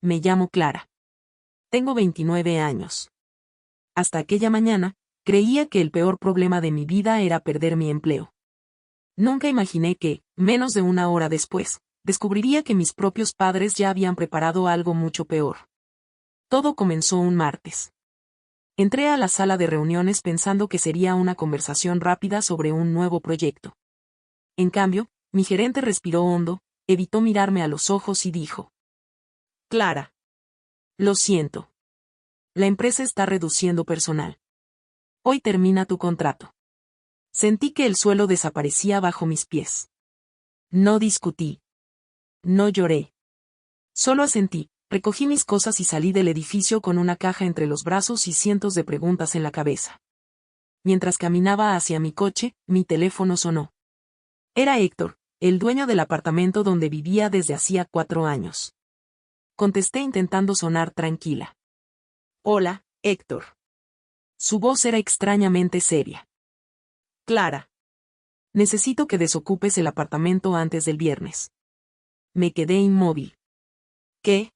me llamo Clara. Tengo 29 años. Hasta aquella mañana, creía que el peor problema de mi vida era perder mi empleo. Nunca imaginé que, menos de una hora después, descubriría que mis propios padres ya habían preparado algo mucho peor. Todo comenzó un martes. Entré a la sala de reuniones pensando que sería una conversación rápida sobre un nuevo proyecto. En cambio, mi gerente respiró hondo, evitó mirarme a los ojos y dijo: Clara. Lo siento. La empresa está reduciendo personal. Hoy termina tu contrato. Sentí que el suelo desaparecía bajo mis pies. No discutí. No lloré. Solo asentí, recogí mis cosas y salí del edificio con una caja entre los brazos y cientos de preguntas en la cabeza. Mientras caminaba hacia mi coche, mi teléfono sonó. Era Héctor, el dueño del apartamento donde vivía desde hacía 4 años. Contesté intentando sonar tranquila. Hola, Héctor. Su voz era extrañamente seria. Clara. Necesito que desocupes el apartamento antes del viernes. Me quedé inmóvil. ¿Qué?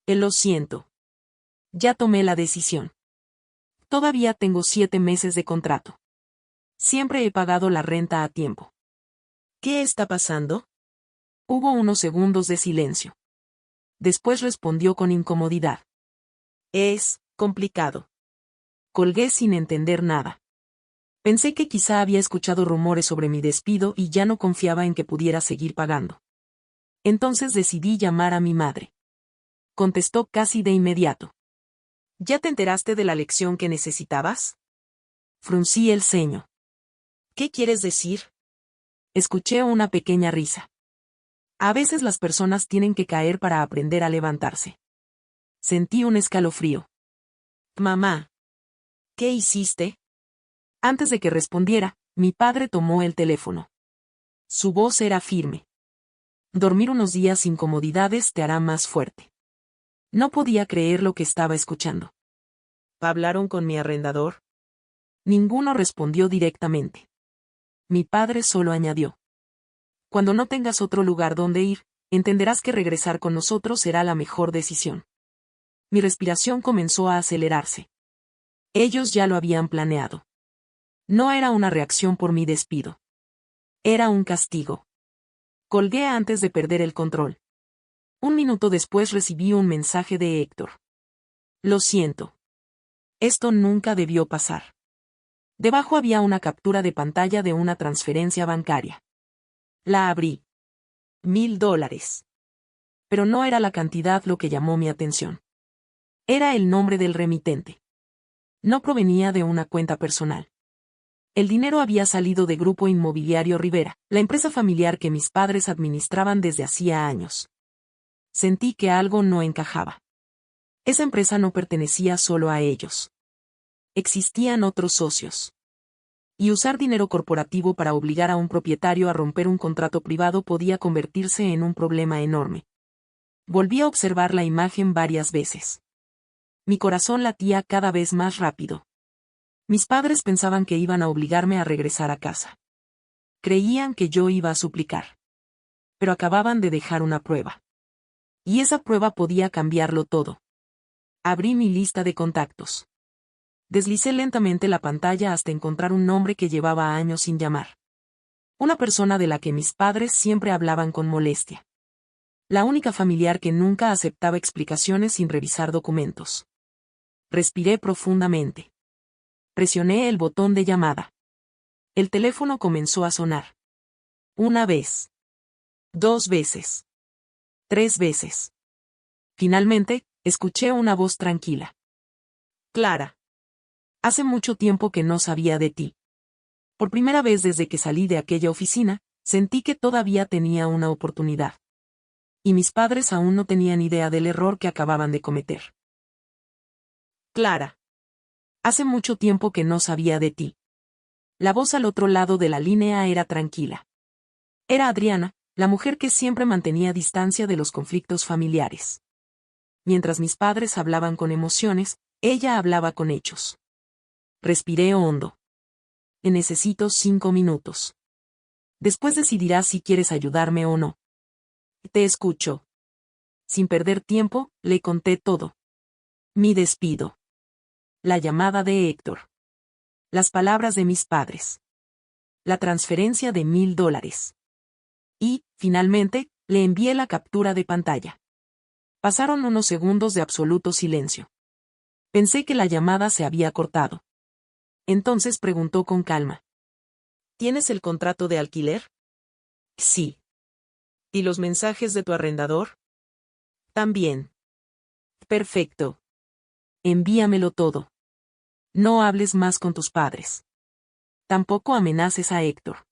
Lo siento. Ya tomé la decisión. Todavía tengo 7 meses de contrato. Siempre he pagado la renta a tiempo. ¿Qué está pasando? Hubo unos segundos de silencio. Después respondió con incomodidad. Es complicado. Colgué sin entender nada. Pensé que quizá había escuchado rumores sobre mi despido y ya no confiaba en que pudiera seguir pagando. Entonces decidí llamar a mi madre. Contestó casi de inmediato. ¿Ya te enteraste de la lección que necesitabas? Fruncí el ceño. ¿Qué quieres decir? Escuché una pequeña risa. A veces las personas tienen que caer para aprender a levantarse. Sentí un escalofrío. Mamá. ¿Qué hiciste? Antes de que respondiera, mi padre tomó el teléfono. Su voz era firme. Dormir unos días sin comodidades te hará más fuerte. No podía creer lo que estaba escuchando. ¿Hablaron con mi arrendador? Ninguno respondió directamente. Mi padre solo añadió: Cuando no tengas otro lugar donde ir, entenderás que regresar con nosotros será la mejor decisión. Mi respiración comenzó a acelerarse. Ellos ya lo habían planeado. No era una reacción por mi despido. Era un castigo. Colgué antes de perder el control. 1 minuto después recibí un mensaje de Héctor. Lo siento. Esto nunca debió pasar. Debajo había una captura de pantalla de una transferencia bancaria. La abrí. $1000. Pero no era la cantidad lo que llamó mi atención. Era el nombre del remitente. No provenía de una cuenta personal. El dinero había salido de Grupo Inmobiliario Rivera, la empresa familiar que mis padres administraban desde hacía años. Sentí que algo no encajaba. Esa empresa no pertenecía solo a ellos. Existían otros socios. Y usar dinero corporativo para obligar a un propietario a romper un contrato privado podía convertirse en un problema enorme. Volví a observar la imagen varias veces. Mi corazón latía cada vez más rápido. Mis padres pensaban que iban a obligarme a regresar a casa. Creían que yo iba a suplicar. Pero acababan de dejar una prueba. Y esa prueba podía cambiarlo todo. Abrí mi lista de contactos. Deslicé lentamente la pantalla hasta encontrar un nombre que llevaba años sin llamar. Una persona de la que mis padres siempre hablaban con molestia. La única familiar que nunca aceptaba explicaciones sin revisar documentos. Respiré profundamente. Presioné el botón de llamada. El teléfono comenzó a sonar. 1 vez. 2 veces. 3 veces. Finalmente, escuché una voz tranquila. Clara. Hace mucho tiempo que no sabía de ti. Por primera vez desde que salí de aquella oficina, sentí que todavía tenía una oportunidad. Y mis padres aún no tenían idea del error que acababan de cometer. Clara. Hace mucho tiempo que no sabía de ti. La voz al otro lado de la línea era tranquila. Era Adriana, la mujer que siempre mantenía distancia de los conflictos familiares. Mientras mis padres hablaban con emociones, ella hablaba con hechos. Respiré hondo. Necesito 5 minutos. Después decidirás si quieres ayudarme o no. Te escucho. sin perder tiempo, le conté todo. Mi despido. La llamada de Héctor. Las palabras de mis padres. La transferencia de $1000. Y, finalmente, le envié la captura de pantalla. Pasaron unos segundos de absoluto silencio. Pensé que la llamada se había cortado. Entonces preguntó con calma. ¿Tienes el contrato de alquiler? Sí. ¿Y los mensajes de tu arrendador? También. Perfecto. Envíamelo todo. No hables más con tus padres. Tampoco amenaces a Héctor.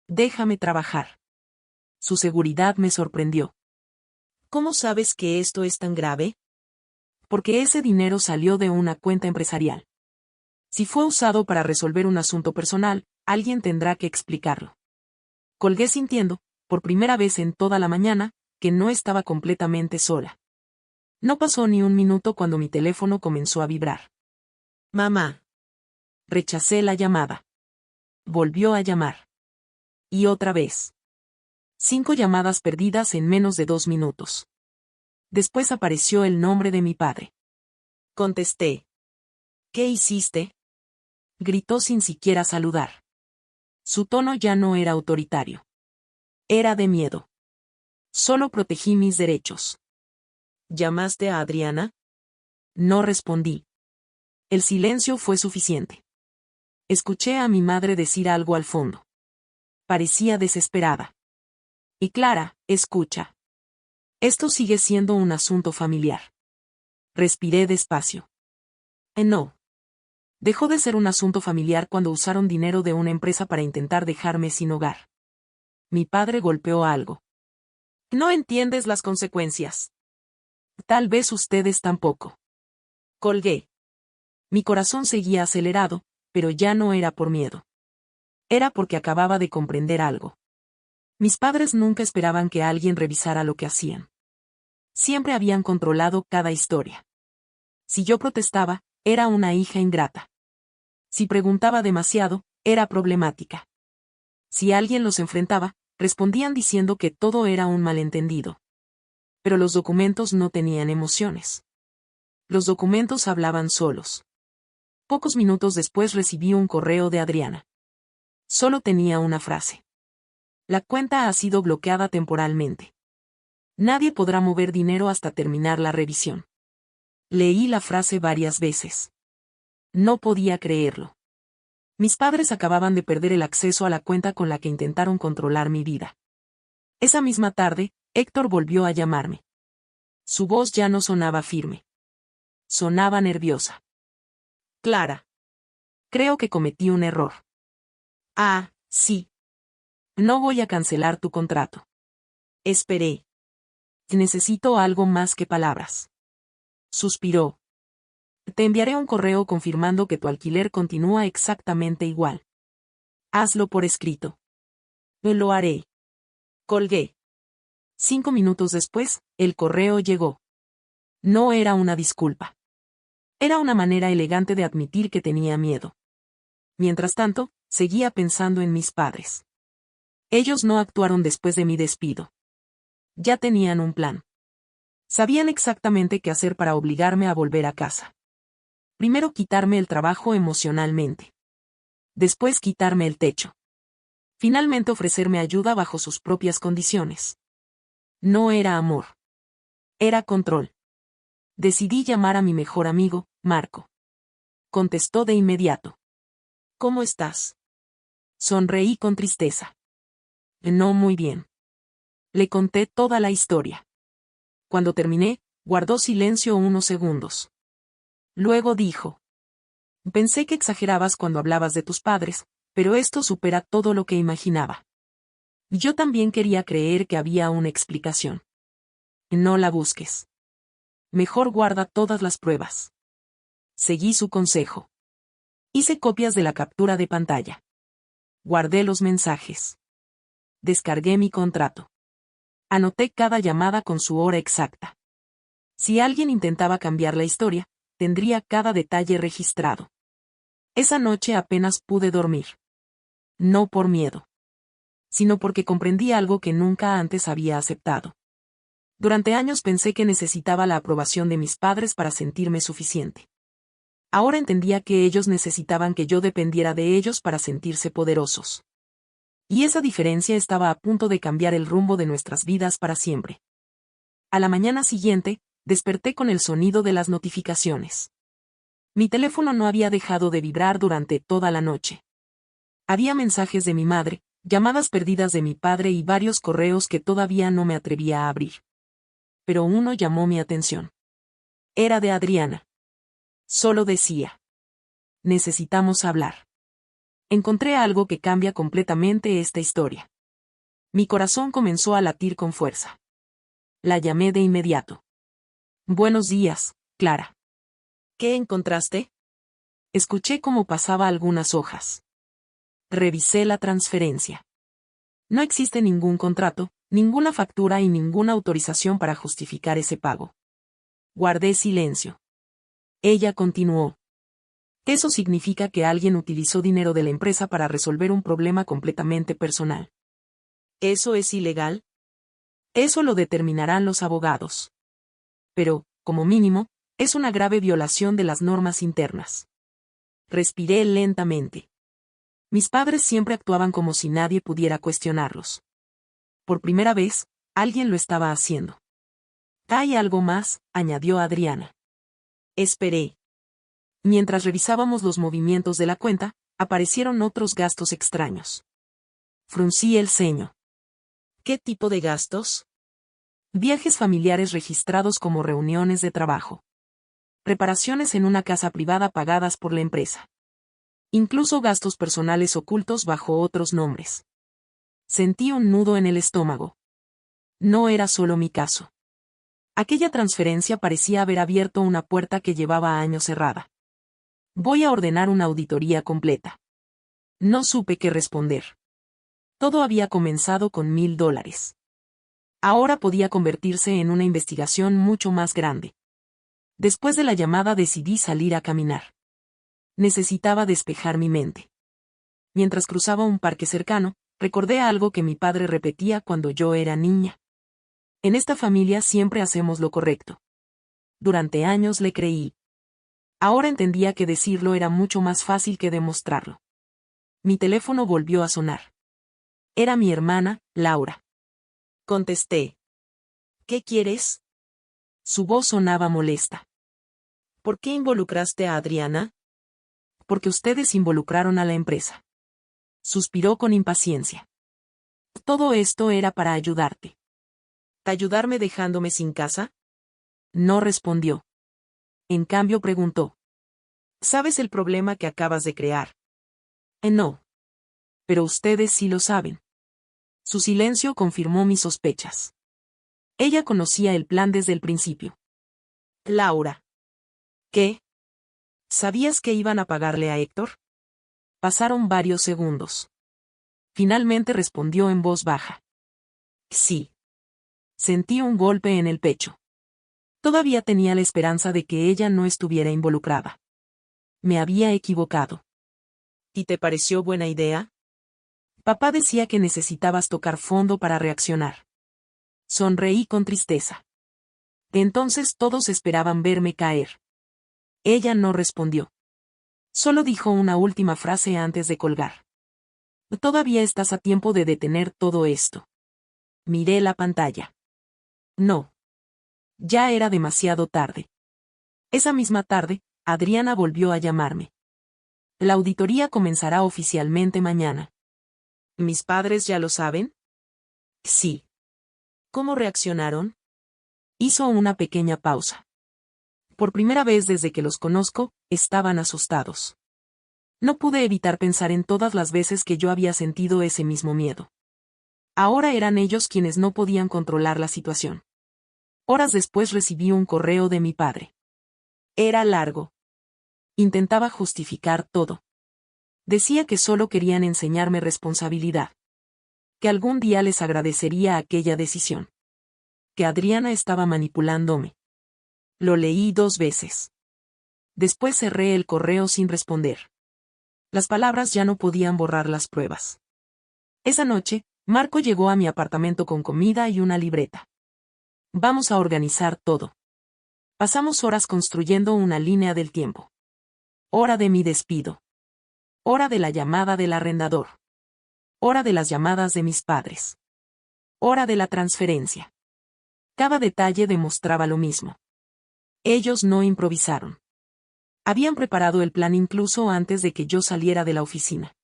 Déjame trabajar. Su seguridad me sorprendió. ¿Cómo sabes que esto es tan grave? Porque ese dinero salió de una cuenta empresarial. Si fue usado para resolver un asunto personal, alguien tendrá que explicarlo. Colgué sintiendo, por primera vez en toda la mañana, que no estaba completamente sola. No pasó ni un minuto cuando mi teléfono comenzó a vibrar. Mamá. Rechacé la llamada. Volvió a llamar. Y otra vez. 5 llamadas perdidas en menos de 2 minutos. Después apareció el nombre de mi padre. Contesté. ¿Qué hiciste? Gritó sin siquiera saludar. Su tono ya no era autoritario. Era de miedo. Solo protegí mis derechos. ¿Llamaste a Adriana? No respondí. El silencio fue suficiente. Escuché a mi madre decir algo al fondo. Parecía desesperada. Y Clara, escucha. Esto sigue siendo un asunto familiar. Respiré despacio. No. Dejó de ser un asunto familiar cuando usaron dinero de una empresa para intentar dejarme sin hogar. Mi padre golpeó algo. No entiendes las consecuencias. Tal vez ustedes tampoco. Colgué. Mi corazón seguía acelerado, pero ya no era por miedo. Era porque acababa de comprender algo. Mis padres nunca esperaban que alguien revisara lo que hacían. Siempre habían controlado cada historia. Si yo protestaba, era una hija ingrata. Si preguntaba demasiado, era problemática. Si alguien los enfrentaba, respondían diciendo que todo era un malentendido. Pero los documentos no tenían emociones. Los documentos hablaban solos. Pocos minutos después recibí un correo de Adriana. Solo tenía una frase. La cuenta ha sido bloqueada temporalmente. Nadie podrá mover dinero hasta terminar la revisión. Leí la frase varias veces. No podía creerlo. Mis padres acababan de perder el acceso a la cuenta con la que intentaron controlar mi vida. Esa misma tarde, Héctor volvió a llamarme. Su voz ya no sonaba firme. Sonaba nerviosa. Clara. Creo que cometí un error. Ah, sí. No voy a cancelar tu contrato. Esperé. Necesito algo más que palabras. Suspiró. Te enviaré un correo confirmando que tu alquiler continúa exactamente igual. Hazlo por escrito. Lo haré. Colgué. 5 minutos después, el correo llegó. No era una disculpa. Era una manera elegante de admitir que tenía miedo. Mientras tanto, seguía pensando en mis padres. Ellos no actuaron después de mi despido. Ya tenían un plan. Sabían exactamente qué hacer para obligarme a volver a casa. Primero quitarme el trabajo emocionalmente. Después quitarme el techo. Finalmente ofrecerme ayuda bajo sus propias condiciones. No era amor. Era control. Decidí llamar a mi mejor amigo, Marco. Contestó de inmediato. ¿Cómo estás? Sonreí con tristeza. No muy bien. Le conté toda la historia. Cuando terminé, guardó silencio unos segundos. Luego dijo. Pensé que exagerabas cuando hablabas de tus padres, pero esto supera todo lo que imaginaba. Yo también quería creer que había una explicación. No la busques. Mejor guarda todas las pruebas. Seguí su consejo. Hice copias de la captura de pantalla. Guardé los mensajes. Descargué mi contrato. Anoté cada llamada con su hora exacta. Si alguien intentaba cambiar la historia, tendría cada detalle registrado. Esa noche apenas pude dormir. No por miedo, sino porque comprendí algo que nunca antes había aceptado. Durante años pensé que necesitaba la aprobación de mis padres para sentirme suficiente. Ahora entendía que ellos necesitaban que yo dependiera de ellos para sentirse poderosos. Y esa diferencia estaba a punto de cambiar el rumbo de nuestras vidas para siempre. A la mañana siguiente, desperté con el sonido de las notificaciones. Mi teléfono no había dejado de vibrar durante toda la noche. Había mensajes de mi madre, llamadas perdidas de mi padre y varios correos que todavía no me atrevía a abrir. Pero uno llamó mi atención. Era de Adriana. Solo decía: necesitamos hablar. Encontré algo que cambia completamente esta historia. Mi corazón comenzó a latir con fuerza. La llamé de inmediato. Buenos días, Clara. ¿Qué encontraste? Escuché cómo pasaba algunas hojas. Revisé la transferencia. No existe ningún contrato, ninguna factura y ninguna autorización para justificar ese pago. Guardé silencio. Ella continuó. Eso significa que alguien utilizó dinero de la empresa para resolver un problema completamente personal. ¿Eso es ilegal? Eso lo determinarán los abogados. Pero, como mínimo, es una grave violación de las normas internas. Respiré lentamente. Mis padres siempre actuaban como si nadie pudiera cuestionarlos. Por primera vez, alguien lo estaba haciendo. Hay algo más, añadió Adriana. Esperé. Mientras revisábamos los movimientos de la cuenta, aparecieron otros gastos extraños. Fruncí el ceño. ¿Qué tipo de gastos? Viajes familiares registrados como reuniones de trabajo. Reparaciones en una casa privada pagadas por la empresa. Incluso gastos personales ocultos bajo otros nombres. Sentí un nudo en el estómago. No era solo mi caso. Aquella transferencia parecía haber abierto una puerta que llevaba años cerrada. Voy a ordenar una auditoría completa. No supe qué responder. Todo había comenzado con $1000. Ahora podía convertirse en una investigación mucho más grande. Después de la llamada decidí salir a caminar. Necesitaba despejar mi mente. Mientras cruzaba un parque cercano, recordé algo que mi padre repetía cuando yo era niña. En esta familia siempre hacemos lo correcto. Durante años le creí. Ahora entendía que decirlo era mucho más fácil que demostrarlo. Mi teléfono volvió a sonar. Era mi hermana, Laura. Contesté. ¿Qué quieres? Su voz sonaba molesta. ¿Por qué involucraste a Adriana? Porque ustedes involucraron a la empresa. Suspiró con impaciencia. Todo esto era para ayudarte. ¿Ayudarme dejándome sin casa? No respondió. En cambio preguntó. ¿Sabes el problema que acabas de crear? No. Pero ustedes sí lo saben. Su silencio confirmó mis sospechas. Ella conocía el plan desde el principio. Laura. ¿Qué? ¿Sabías que iban a pagarle a Héctor? Pasaron varios segundos. Finalmente respondió en voz baja. Sí. Sentí un golpe en el pecho. Todavía tenía la esperanza de que ella no estuviera involucrada. Me había equivocado. ¿Y te pareció buena idea? Papá decía que necesitabas tocar fondo para reaccionar. Sonreí con tristeza. Entonces todos esperaban verme caer. Ella no respondió. Solo dijo una última frase antes de colgar. Todavía estás a tiempo de detener todo esto. Miré la pantalla. No. Ya era demasiado tarde. Esa misma tarde, Adriana volvió a llamarme. La auditoría comenzará oficialmente mañana. ¿Mis padres ya lo saben? Sí. ¿Cómo reaccionaron? Hizo una pequeña pausa. Por primera vez desde que los conozco, estaban asustados. No pude evitar pensar en todas las veces que yo había sentido ese mismo miedo. Ahora eran ellos quienes no podían controlar la situación. Horas después recibí un correo de mi padre. Era largo. Intentaba justificar todo. Decía que solo querían enseñarme responsabilidad. Que algún día les agradecería aquella decisión. Que Adriana estaba manipulándome. Lo leí 2 veces. Después cerré el correo sin responder. Las palabras ya no podían borrar las pruebas. Esa noche, Marco llegó a mi apartamento con comida y una libreta. Vamos a organizar todo. Pasamos horas construyendo una línea del tiempo. Hora de mi despido. Hora de la llamada del arrendador. Hora de las llamadas de mis padres. Hora de la transferencia. Cada detalle demostraba lo mismo. Ellos no improvisaron. Habían preparado el plan incluso antes de que yo saliera de la oficina.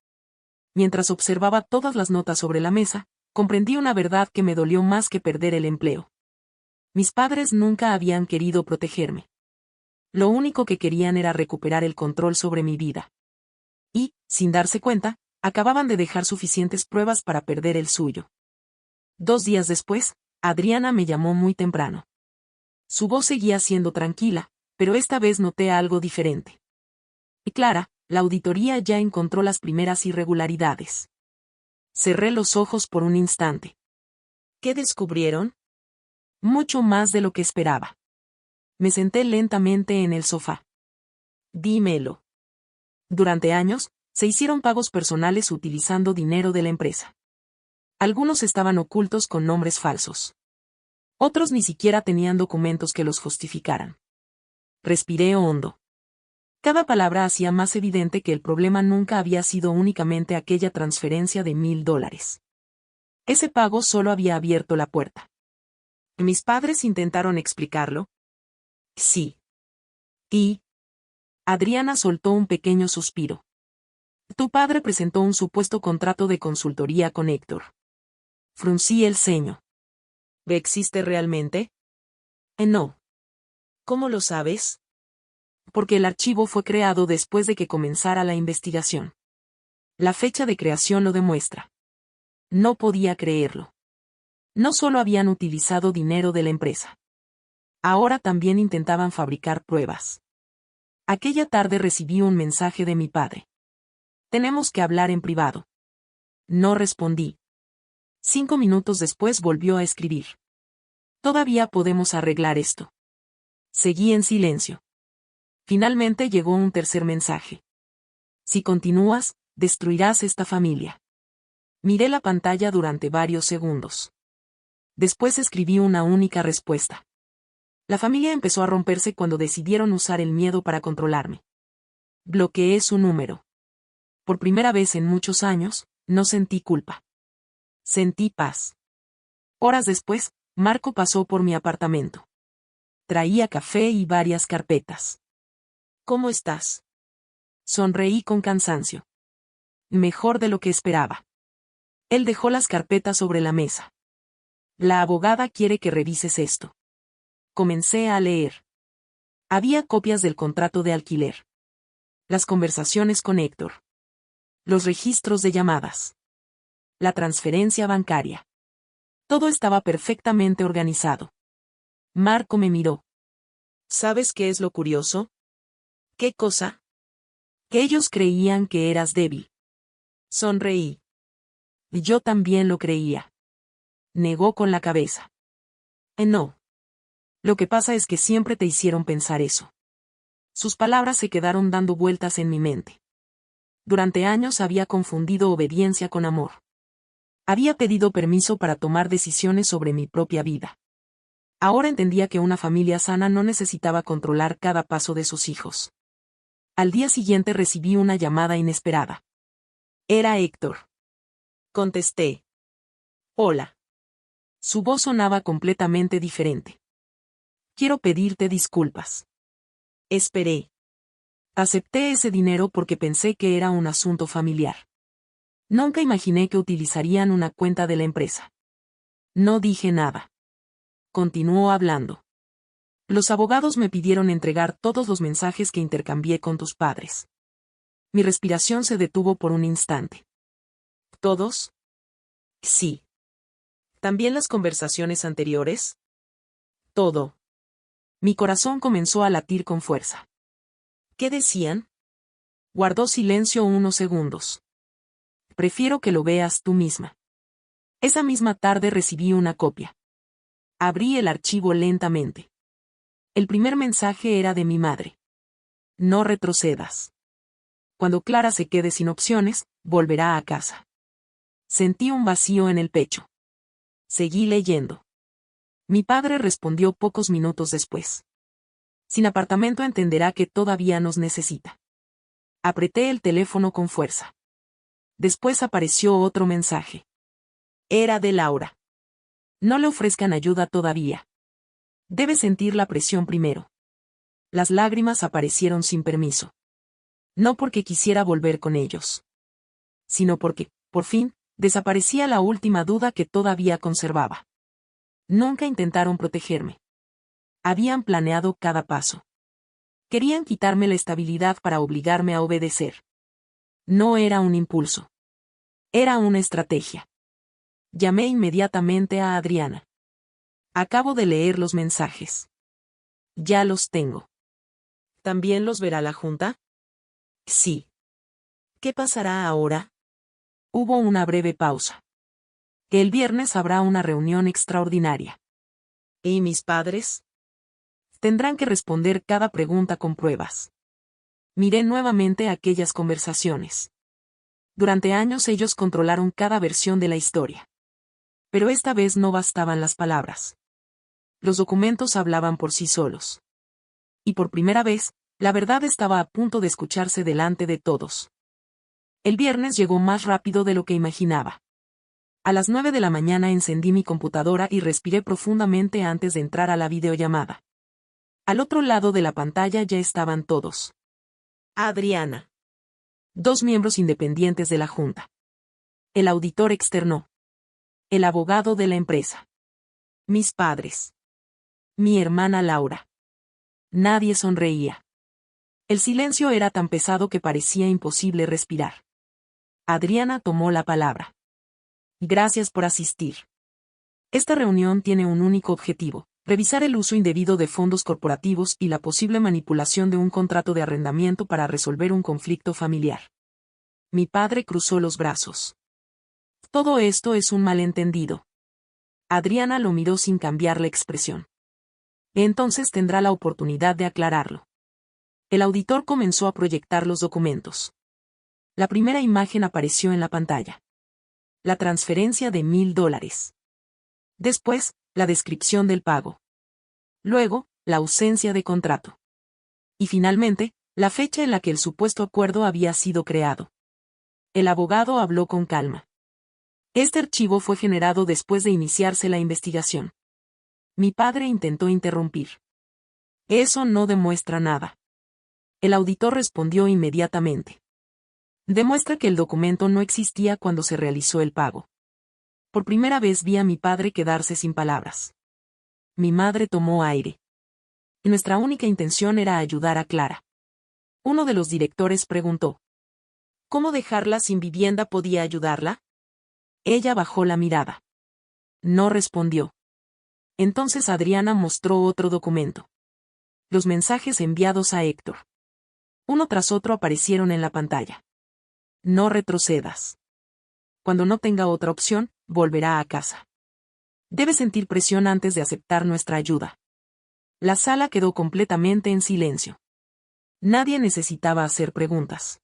Mientras observaba todas las notas sobre la mesa, comprendí una verdad que me dolió más que perder el empleo. Mis padres nunca habían querido protegerme. Lo único que querían era recuperar el control sobre mi vida. Y, sin darse cuenta, acababan de dejar suficientes pruebas para perder el suyo. 2 días después, Adriana me llamó muy temprano. Su voz seguía siendo tranquila, pero esta vez noté algo diferente. Y Clara, la auditoría ya encontró las primeras irregularidades. Cerré los ojos por un instante. ¿Qué descubrieron? Mucho más de lo que esperaba. Me senté lentamente en el sofá. Dímelo. Durante años, se hicieron pagos personales utilizando dinero de la empresa. Algunos estaban ocultos con nombres falsos. Otros ni siquiera tenían documentos que los justificaran. Respiré hondo. Cada palabra hacía más evidente que el problema nunca había sido únicamente aquella transferencia de $1000. Ese pago solo había abierto la puerta. ¿Mis padres intentaron explicarlo? Sí. ¿Y? Adriana soltó un pequeño suspiro. Tu padre presentó un supuesto contrato de consultoría con Héctor. Fruncí el ceño. ¿Existe realmente? No. ¿Cómo lo sabes? Porque el archivo fue creado después de que comenzara la investigación. La fecha de creación lo demuestra. No podía creerlo. No solo habían utilizado dinero de la empresa. Ahora también intentaban fabricar pruebas. Aquella tarde recibí un mensaje de mi padre. Tenemos que hablar en privado. No respondí. 5 minutos después volvió a escribir. Todavía podemos arreglar esto. Seguí en silencio. Finalmente llegó un tercer mensaje. Si continúas, destruirás esta familia. Miré la pantalla durante varios segundos. Después escribí una única respuesta. La familia empezó a romperse cuando decidieron usar el miedo para controlarme. Bloqueé su número. Por primera vez en muchos años, no sentí culpa. Sentí paz. Horas después, Marco pasó por mi apartamento. Traía café y varias carpetas. ¿Cómo estás? Sonreí con cansancio. Mejor de lo que esperaba. Él dejó las carpetas sobre la mesa. La abogada quiere que revises esto. Comencé a leer. Había copias del contrato de alquiler. Las conversaciones con Héctor. Los registros de llamadas. La transferencia bancaria. Todo estaba perfectamente organizado. Marco me miró. ¿Sabes qué es lo curioso? ¿Qué cosa? Que ellos creían que eras débil. Sonreí. Yo también lo creía. Negó con la cabeza. No. Lo que pasa es que siempre te hicieron pensar eso. Sus palabras se quedaron dando vueltas en mi mente. Durante años había confundido obediencia con amor. Había pedido permiso para tomar decisiones sobre mi propia vida. Ahora entendía que una familia sana no necesitaba controlar cada paso de sus hijos. Al día siguiente recibí una llamada inesperada. Era Héctor. Contesté. Hola. Su voz sonaba completamente diferente. Quiero pedirte disculpas. Esperé. Acepté ese dinero porque pensé que era un asunto familiar. Nunca imaginé que utilizarían una cuenta de la empresa. No dije nada. Continuó hablando. Los abogados me pidieron entregar todos los mensajes que intercambié con tus padres. Mi respiración se detuvo por un instante. ¿Todos? Sí. ¿También las conversaciones anteriores? Todo. Mi corazón comenzó a latir con fuerza. ¿Qué decían? Guardó silencio unos segundos. Prefiero que lo veas tú misma. Esa misma tarde recibí una copia. Abrí el archivo lentamente. El primer mensaje era de mi madre. No retrocedas. Cuando Clara se quede sin opciones, volverá a casa. Sentí un vacío en el pecho. Seguí leyendo. Mi padre respondió pocos minutos después. Sin apartamento entenderá que todavía nos necesita. Apreté el teléfono con fuerza. Después apareció otro mensaje. Era de Laura. No le ofrezcan ayuda todavía. Debe sentir la presión primero. Las lágrimas aparecieron sin permiso. No porque quisiera volver con ellos, sino porque, por fin, desaparecía la última duda que todavía conservaba. Nunca intentaron protegerme. Habían planeado cada paso. Querían quitarme la estabilidad para obligarme a obedecer. No era un impulso. Era una estrategia. Llamé inmediatamente a Adriana. Acabo de leer los mensajes. Ya los tengo. ¿También los verá la junta? Sí. ¿Qué pasará ahora? Hubo una breve pausa. Que el viernes habrá una reunión extraordinaria. ¿Y mis padres? Tendrán que responder cada pregunta con pruebas. Miré nuevamente aquellas conversaciones. Durante años ellos controlaron cada versión de la historia. Pero esta vez no bastaban las palabras. Los documentos hablaban por sí solos. Y por primera vez, la verdad estaba a punto de escucharse delante de todos. El viernes llegó más rápido de lo que imaginaba. A las 9 de la mañana encendí mi computadora y respiré profundamente antes de entrar a la videollamada. Al otro lado de la pantalla ya estaban todos. Adriana. 2 miembros independientes de la Junta. El auditor externo. El abogado de la empresa. Mis padres. Mi hermana Laura. Nadie sonreía. El silencio era tan pesado que parecía imposible respirar. Adriana tomó la palabra. Gracias por asistir. Esta reunión tiene un único objetivo: revisar el uso indebido de fondos corporativos y la posible manipulación de un contrato de arrendamiento para resolver un conflicto familiar. Mi padre cruzó los brazos. Todo esto es un malentendido. Adriana lo miró sin cambiar la expresión. Entonces tendrá la oportunidad de aclararlo. El auditor comenzó a proyectar los documentos. La primera imagen apareció en la pantalla. La transferencia de $1,000. Después, la descripción del pago. Luego, la ausencia de contrato. Y finalmente, la fecha en la que el supuesto acuerdo había sido creado. El abogado habló con calma. Este archivo fue generado después de iniciarse la investigación. Mi padre intentó interrumpir. Eso no demuestra nada. El auditor respondió inmediatamente. Demuestra que el documento no existía cuando se realizó el pago. Por primera vez vi a mi padre quedarse sin palabras. Mi madre tomó aire. Nuestra única intención era ayudar a Clara. Uno de los directores preguntó: ¿cómo dejarla sin vivienda podía ayudarla? Ella bajó la mirada. No respondió. Entonces Adriana mostró otro documento. Los mensajes enviados a Héctor. Uno tras otro aparecieron en la pantalla. No retrocedas. Cuando no tenga otra opción, volverá a casa. Debe sentir presión antes de aceptar nuestra ayuda. La sala quedó completamente en silencio. Nadie necesitaba hacer preguntas.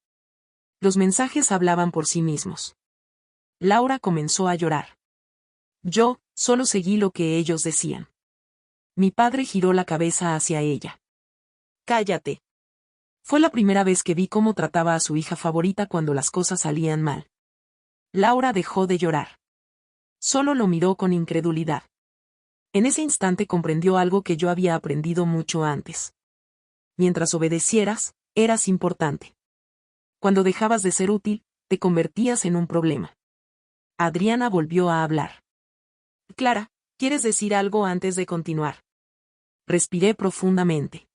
Los mensajes hablaban por sí mismos. Laura comenzó a llorar. Yo, solo seguí lo que ellos decían. Mi padre giró la cabeza hacia ella. Cállate. Fue la primera vez que vi cómo trataba a su hija favorita cuando las cosas salían mal. Laura dejó de llorar. Solo lo miró con incredulidad. En ese instante comprendió algo que yo había aprendido mucho antes. Mientras obedecieras, eras importante. Cuando dejabas de ser útil, te convertías en un problema. Adriana volvió a hablar. Clara, ¿quieres decir algo antes de continuar? Respiré profundamente.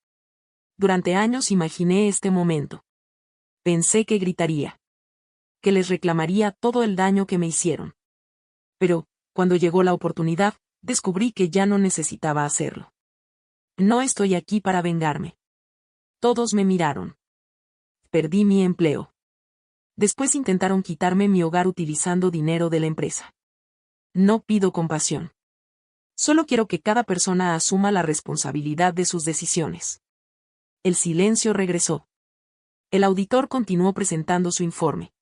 Durante años imaginé este momento. Pensé que gritaría. Que les reclamaría todo el daño que me hicieron. Pero, cuando llegó la oportunidad, descubrí que ya no necesitaba hacerlo. No estoy aquí para vengarme. Todos me miraron. Perdí mi empleo. Después intentaron quitarme mi hogar utilizando dinero de la empresa. No pido compasión. Solo quiero que cada persona asuma la responsabilidad de sus decisiones. El silencio regresó. El auditor continuó presentando su informe.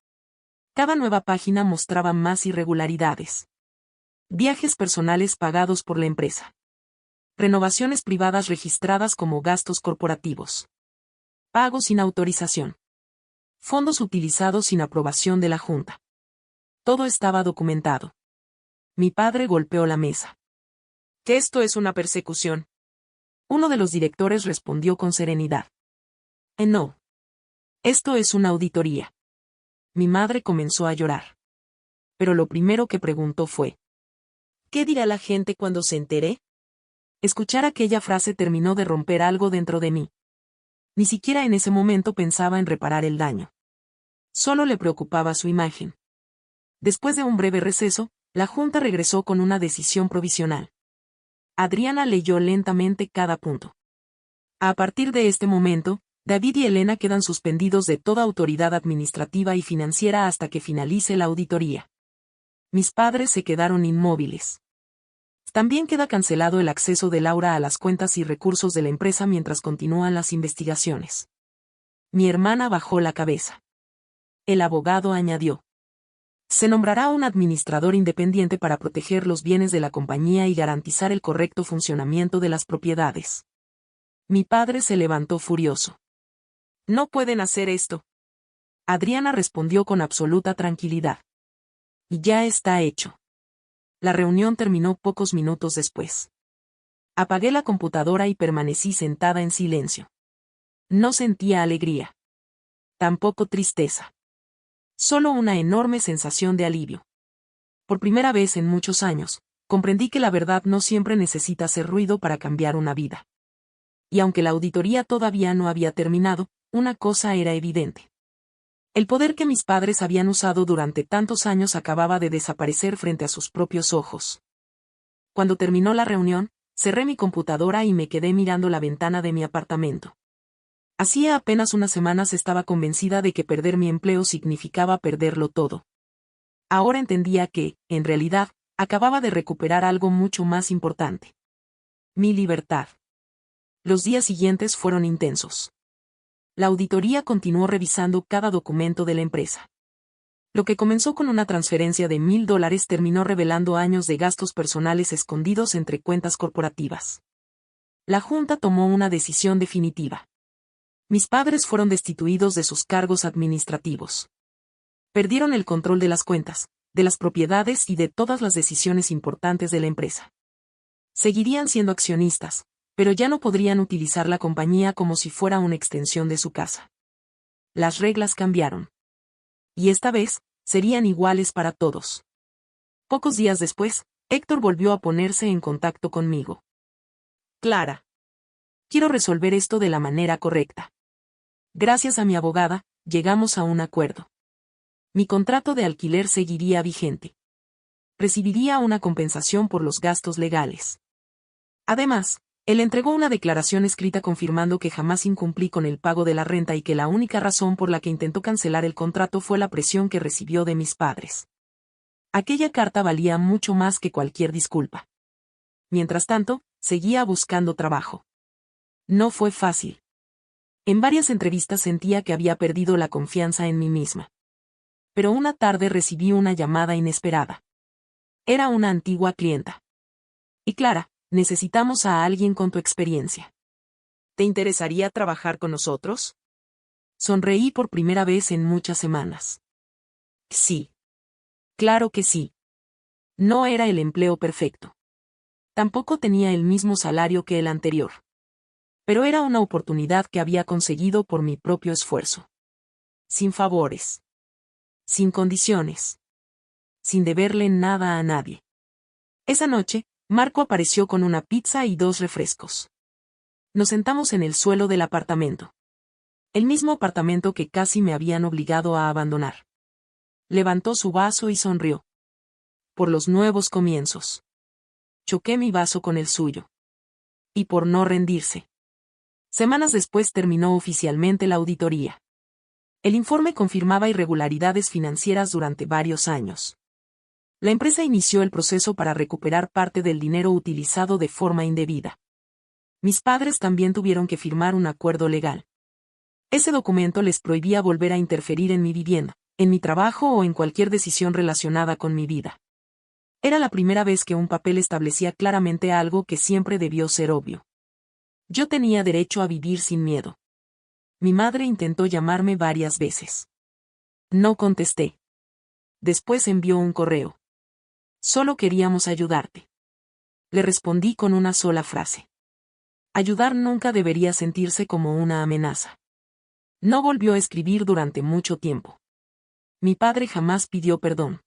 Cada nueva página mostraba más irregularidades. Viajes personales pagados por la empresa. Renovaciones privadas registradas como gastos corporativos. Pagos sin autorización. Fondos utilizados sin aprobación de la Junta. Todo estaba documentado. Mi padre golpeó la mesa. ¿Que esto es una persecución? Uno de los directores respondió con serenidad. No. Esto es una auditoría. Mi madre comenzó a llorar. Pero lo primero que preguntó fue: ¿qué dirá la gente cuando se entere? Escuchar aquella frase terminó de romper algo dentro de mí. Ni siquiera en ese momento pensaba en reparar el daño. Solo le preocupaba su imagen. Después de un breve receso, la Junta regresó con una decisión provisional. Adriana leyó lentamente cada punto. A partir de este momento, David y Elena quedan suspendidos de toda autoridad administrativa y financiera hasta que finalice la auditoría. Mis padres se quedaron inmóviles. También queda cancelado el acceso de Laura a las cuentas y recursos de la empresa mientras continúan las investigaciones. Mi hermana bajó la cabeza. El abogado añadió: se nombrará un administrador independiente para proteger los bienes de la compañía y garantizar el correcto funcionamiento de las propiedades. Mi padre se levantó furioso. No pueden hacer esto. Adriana respondió con absoluta tranquilidad. Y ya está hecho. La reunión terminó pocos minutos después. Apagué la computadora y permanecí sentada en silencio. No sentía alegría. Tampoco tristeza. Solo una enorme sensación de alivio. Por primera vez en muchos años, comprendí que la verdad no siempre necesita hacer ruido para cambiar una vida. Y aunque la auditoría todavía no había terminado, una cosa era evidente. El poder que mis padres habían usado durante tantos años acababa de desaparecer frente a sus propios ojos. Cuando terminó la reunión, cerré mi computadora y me quedé mirando la ventana de mi apartamento. Hacía apenas unas semanas estaba convencida de que perder mi empleo significaba perderlo todo. Ahora entendía que, en realidad, acababa de recuperar algo mucho más importante. Mi libertad. Los días siguientes fueron intensos. La auditoría continuó revisando cada documento de la empresa. Lo que comenzó con una transferencia de $1,000 terminó revelando años de gastos personales escondidos entre cuentas corporativas. La Junta tomó una decisión definitiva. Mis padres fueron destituidos de sus cargos administrativos. Perdieron el control de las cuentas, de las propiedades y de todas las decisiones importantes de la empresa. Seguirían siendo accionistas, pero ya no podrían utilizar la compañía como si fuera una extensión de su casa. Las reglas cambiaron. Y esta vez, serían iguales para todos. Pocos días después, Héctor volvió a ponerse en contacto conmigo. Clara. Quiero resolver esto de la manera correcta. Gracias a mi abogada, llegamos a un acuerdo. Mi contrato de alquiler seguiría vigente. Recibiría una compensación por los gastos legales. Además, él entregó una declaración escrita confirmando que jamás incumplí con el pago de la renta y que la única razón por la que intentó cancelar el contrato fue la presión que recibió de mis padres. Aquella carta valía mucho más que cualquier disculpa. Mientras tanto, seguía buscando trabajo. No fue fácil. En varias entrevistas sentía que había perdido la confianza en mí misma. Pero una tarde recibí una llamada inesperada. Era una antigua clienta. Y Clara, necesitamos a alguien con tu experiencia. ¿Te interesaría trabajar con nosotros? Sonreí por primera vez en muchas semanas. Sí. Claro que sí. No era el empleo perfecto. Tampoco tenía el mismo salario que el anterior. Pero era una oportunidad que había conseguido por mi propio esfuerzo. Sin favores. Sin condiciones. Sin deberle nada a nadie. Esa noche, Marco apareció con una pizza y 2 refrescos. Nos sentamos en el suelo del apartamento. El mismo apartamento que casi me habían obligado a abandonar. Levantó su vaso y sonrió. Por los nuevos comienzos. Choqué mi vaso con el suyo. Y por no rendirse. Semanas después terminó oficialmente la auditoría. El informe confirmaba irregularidades financieras durante varios años. La empresa inició el proceso para recuperar parte del dinero utilizado de forma indebida. Mis padres también tuvieron que firmar un acuerdo legal. Ese documento les prohibía volver a interferir en mi vivienda, en mi trabajo o en cualquier decisión relacionada con mi vida. Era la primera vez que un papel establecía claramente algo que siempre debió ser obvio. Yo tenía derecho a vivir sin miedo. Mi madre intentó llamarme varias veces. No contesté. Después envió un correo. Solo queríamos ayudarte. Le respondí con una sola frase. Ayudar nunca debería sentirse como una amenaza. No volvió a escribir durante mucho tiempo. Mi padre jamás pidió perdón.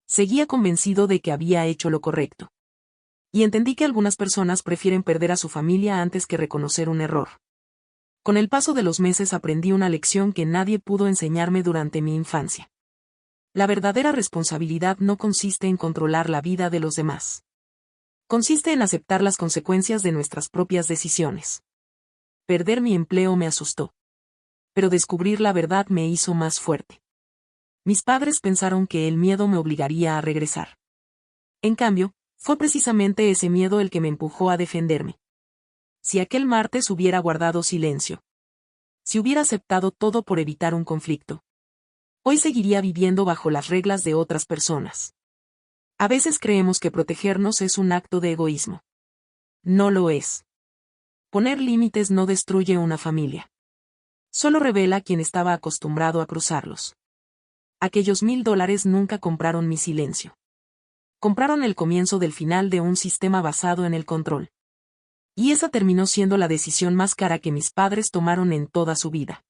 Seguía convencido de que había hecho lo correcto. Y entendí que algunas personas prefieren perder a su familia antes que reconocer un error. Con el paso de los meses aprendí una lección que nadie pudo enseñarme durante mi infancia. La verdadera responsabilidad no consiste en controlar la vida de los demás. Consiste en aceptar las consecuencias de nuestras propias decisiones. Perder mi empleo me asustó. Pero descubrir la verdad me hizo más fuerte. Mis padres pensaron que el miedo me obligaría a regresar. En cambio, fue precisamente ese miedo el que me empujó a defenderme. Si aquel martes hubiera guardado silencio. Si hubiera aceptado todo por evitar un conflicto. Hoy seguiría viviendo bajo las reglas de otras personas. A veces creemos que protegernos es un acto de egoísmo. No lo es. Poner límites no destruye una familia. Solo revela quien estaba acostumbrado a cruzarlos. Aquellos $1000 nunca compraron mi silencio. Compraron el comienzo del final de un sistema basado en el control. Y esa terminó siendo la decisión más cara que mis padres tomaron en toda su vida.